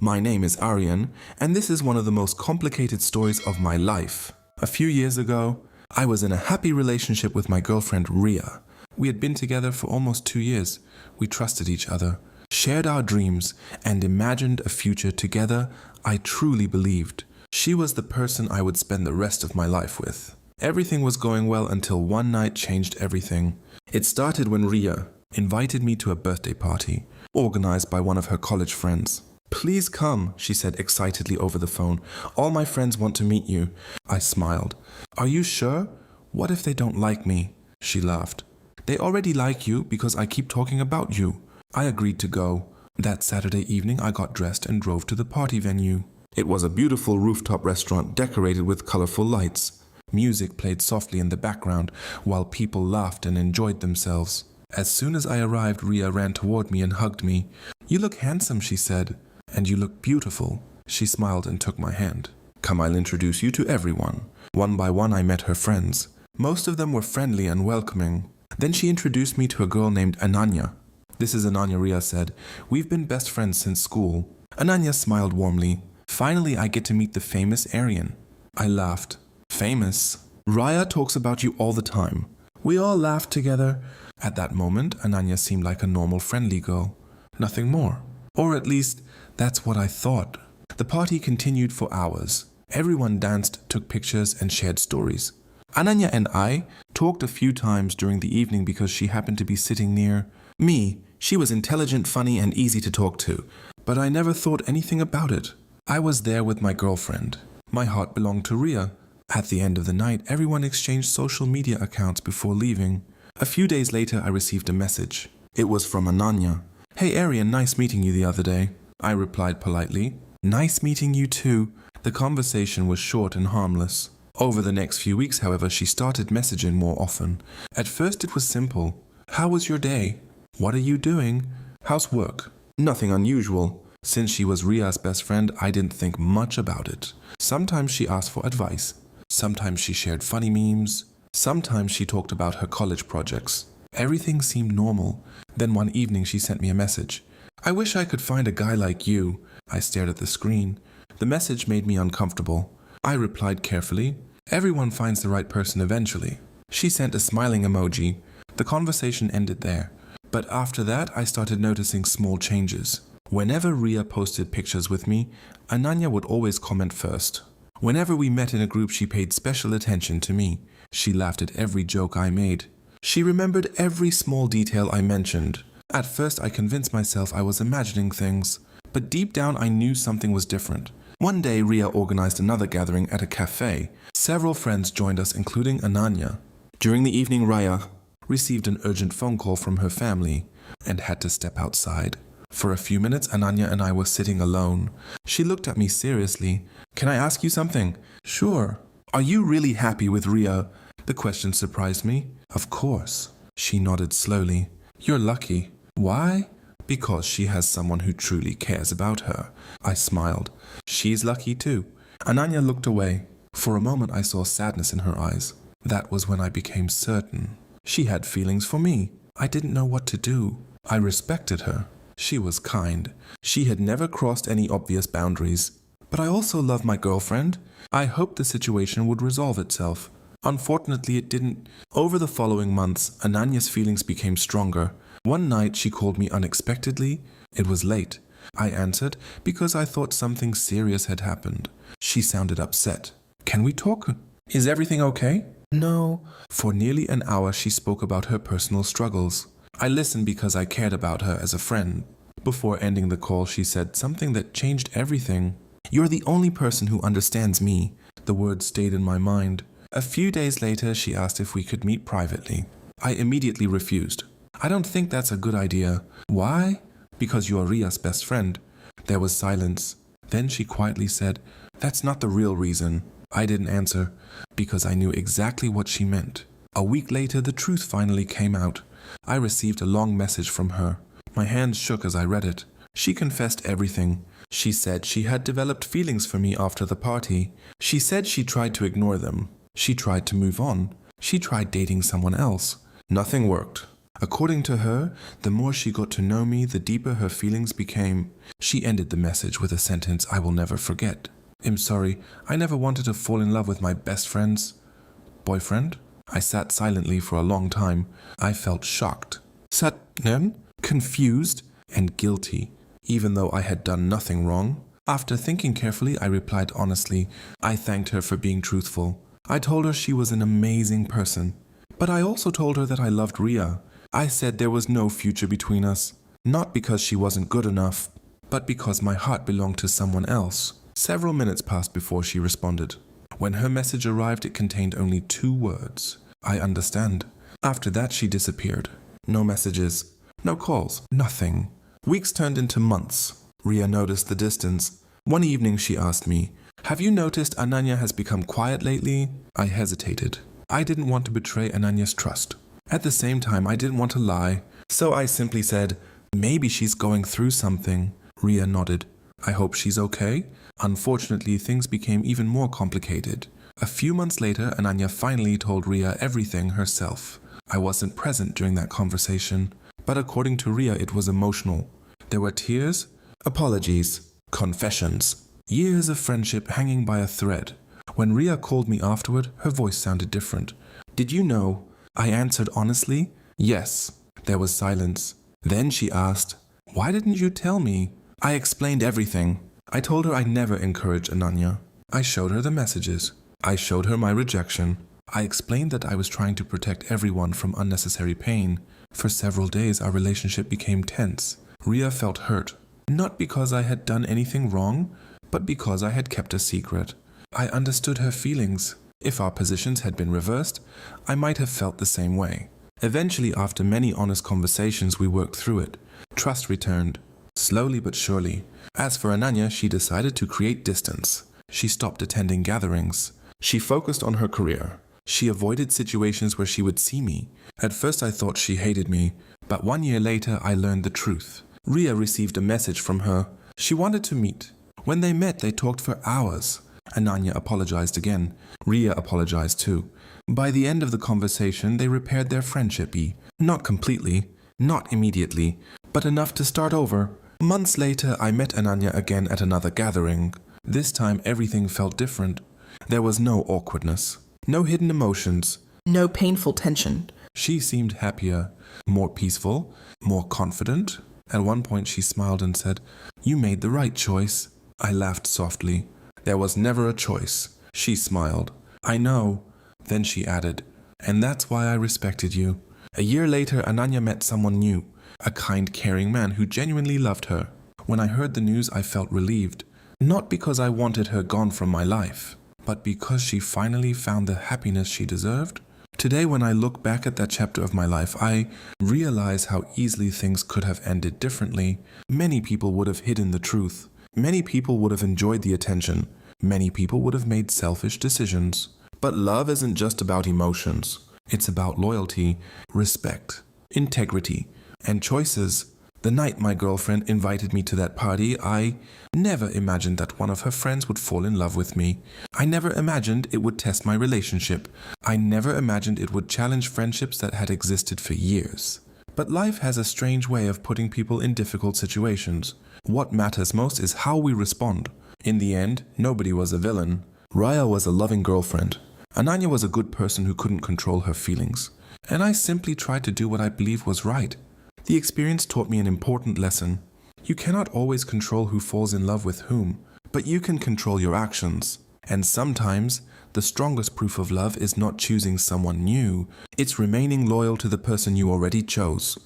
My name is Aryan, and this is one of the most complicated stories of my life. A few years ago, I was in a happy relationship with my girlfriend Riya. We had been together for almost 2 years. We trusted each other, shared our dreams, and imagined a future together. I truly believed she was the person I would spend the rest of my life with. Everything was going well until one night changed everything. It started when Riya invited me to a birthday party, organized by one of her college friends. "Please come," she said excitedly over the phone. "All my friends want to meet you." I smiled. "Are you sure? What if they don't like me?" She laughed. "They already like you because I keep talking about you." I agreed to go. That Saturday evening I got dressed and drove to the party venue. It was a beautiful rooftop restaurant decorated with colorful lights. Music played softly in the background while people laughed and enjoyed themselves. As soon as I arrived, Riya ran toward me and hugged me. "You look handsome," she said. "And you look beautiful." She smiled and took my hand. "Come, I'll introduce you to everyone." One by one I met her friends. Most of them were friendly and welcoming. Then she introduced me to a girl named Ananya. "This is Ananya," Riya said. "We've been best friends since school." Ananya smiled warmly. "Finally I get to meet the famous Aryan." I laughed. "Famous? Riya talks about you all the time." We all laughed together. At that moment, Ananya seemed like a normal, friendly girl. Nothing more. Or at least, that's what I thought. The party continued for hours. Everyone danced, took pictures, and shared stories. Ananya and I talked a few times during the evening because she happened to be sitting near me. She was intelligent, funny, and easy to talk to, but I never thought anything about it. I was there with my girlfriend. My heart belonged to Riya. At the end of the night, everyone exchanged social media accounts before leaving. A few days later, I received a message. It was from Ananya. "Hey Aryan, nice meeting you the other day." I replied politely. "Nice meeting you too." The conversation was short and harmless. Over the next few weeks, however, she started messaging more often. At first it was simple. "How was your day? What are you doing? How's work?" Nothing unusual. Since she was Riya's best friend, I didn't think much about it. Sometimes she asked for advice. Sometimes she shared funny memes. Sometimes she talked about her college projects. Everything seemed normal. Then one evening she sent me a message. "I wish I could find a guy like you." I stared at the screen. The message made me uncomfortable. I replied carefully. "Everyone finds the right person eventually." She sent a smiling emoji. The conversation ended there. But after that, I started noticing small changes. Whenever Riya posted pictures with me, Ananya would always comment first. Whenever we met in a group, she paid special attention to me. She laughed at every joke I made. She remembered every small detail I mentioned. At first, I convinced myself I was imagining things, but deep down I knew something was different. One day, Riya organized another gathering at a cafe. Several friends joined us, including Ananya. During the evening, Riya received an urgent phone call from her family and had to step outside. For a few minutes, Ananya and I were sitting alone. She looked at me seriously. "Can I ask you something?" "Sure." "Are you really happy with Riya?" The question surprised me. "Of course." She nodded slowly. "You're lucky." "Why?" "Because she has someone who truly cares about her." I smiled. "She's lucky too." Ananya looked away. For a moment I saw sadness in her eyes. That was when I became certain. She had feelings for me. I didn't know what to do. I respected her. She was kind. She had never crossed any obvious boundaries. But I also loved my girlfriend. I hoped the situation would resolve itself. Unfortunately, it didn't. Over the following months, Ananya's feelings became stronger. One night, she called me unexpectedly. It was late. I answered because I thought something serious had happened. She sounded upset. "Can we talk? Is everything okay?" "No." For nearly an hour, she spoke about her personal struggles. I listened because I cared about her as a friend. Before ending the call, she said something that changed everything. "You're the only person who understands me." The words stayed in my mind. A few days later, she asked if we could meet privately. I immediately refused. "I don't think that's a good idea." "Why?" "Because you are Riya's best friend." There was silence. Then she quietly said, "That's not the real reason." I didn't answer because I knew exactly what she meant. A week later, the truth finally came out. I received a long message from her. My hands shook as I read it. She confessed everything. She said she had developed feelings for me after the party. She said she tried to ignore them. She tried to move on. She tried dating someone else. Nothing worked. According to her, the more she got to know me, the deeper her feelings became. She ended the message with a sentence I will never forget. I'm sorry, I never wanted to fall in love with my best friend's boyfriend. I sat silently for a long time. I felt shocked, saddened, confused, and guilty, even though I had done nothing wrong. After thinking carefully, I replied honestly. I thanked her for being truthful. I told her she was an amazing person. But I also told her that I loved Riya. I said there was no future between us, not because she wasn't good enough, but because my heart belonged to someone else. Several minutes passed before she responded. When her message arrived, it contained only 2 words. I understand. After that, she disappeared. No messages, no calls, nothing. Weeks turned into months. Riya noticed the distance. One evening she asked me, "Have you noticed Ananya has become quiet lately?" I hesitated. I didn't want to betray Ananya's trust. At the same time, I didn't want to lie, so I simply said, "Maybe she's going through something." Riya nodded. "I hope she's okay." Unfortunately, things became even more complicated. A few months later, Ananya finally told Riya everything herself. I wasn't present during that conversation, but according to Riya, it was emotional. There were tears, apologies, confessions, years of friendship hanging by a thread. When Riya called me afterward, her voice sounded different. "Did you know?" I answered honestly, "Yes." There was silence. Then she asked, "Why didn't you tell me?" I explained everything. I told her I never encouraged Ananya. I showed her the messages. I showed her my rejection. I explained that I was trying to protect everyone from unnecessary pain. For several days, our relationship became tense. Riya felt hurt, not because I had done anything wrong, but because I had kept a secret. I understood her feelings. If our positions had been reversed, I might have felt the same way. Eventually, after many honest conversations, we worked through it. Trust returned, slowly but surely. As for Ananya, she decided to create distance. She stopped attending gatherings. She focused on her career. She avoided situations where she would see me. At first I thought she hated me, but 1 year later I learned the truth. Riya received a message from her. She wanted to meet. When they met, they talked for hours. Ananya apologized again. Riya apologized too. By the end of the conversation, they repaired their friendship. Not completely, not immediately, but enough to start over. Months later, I met Ananya again at another gathering. This time, everything felt different. There was no awkwardness, no hidden emotions, no painful tension. She seemed happier, more peaceful, more confident. At one point, she smiled and said, "You made the right choice." I laughed softly. "There was never a choice." She smiled. "I know." Then she added, "And that's why I respected you." A year later, Ananya met someone new, a kind, caring man who genuinely loved her. When I heard the news, I felt relieved. Not because I wanted her gone from my life, but because she finally found the happiness she deserved. Today, when I look back at that chapter of my life, I realize how easily things could have ended differently. Many people would have hidden the truth. Many people would have enjoyed the attention. Many people would have made selfish decisions. But love isn't just about emotions. It's about loyalty, respect, integrity, and choices. The night my girlfriend invited me to that party, I never imagined that one of her friends would fall in love with me. I never imagined it would test my relationship. I never imagined it would challenge friendships that had existed for years. But life has a strange way of putting people in difficult situations. What matters most is how we respond. In the end, nobody was a villain. Riya was a loving girlfriend. Ananya was a good person who couldn't control her feelings. And I simply tried to do what I believed was right. The experience taught me an important lesson. You cannot always control who falls in love with whom, but you can control your actions. And sometimes, the strongest proof of love is not choosing someone new, it's remaining loyal to the person you already chose.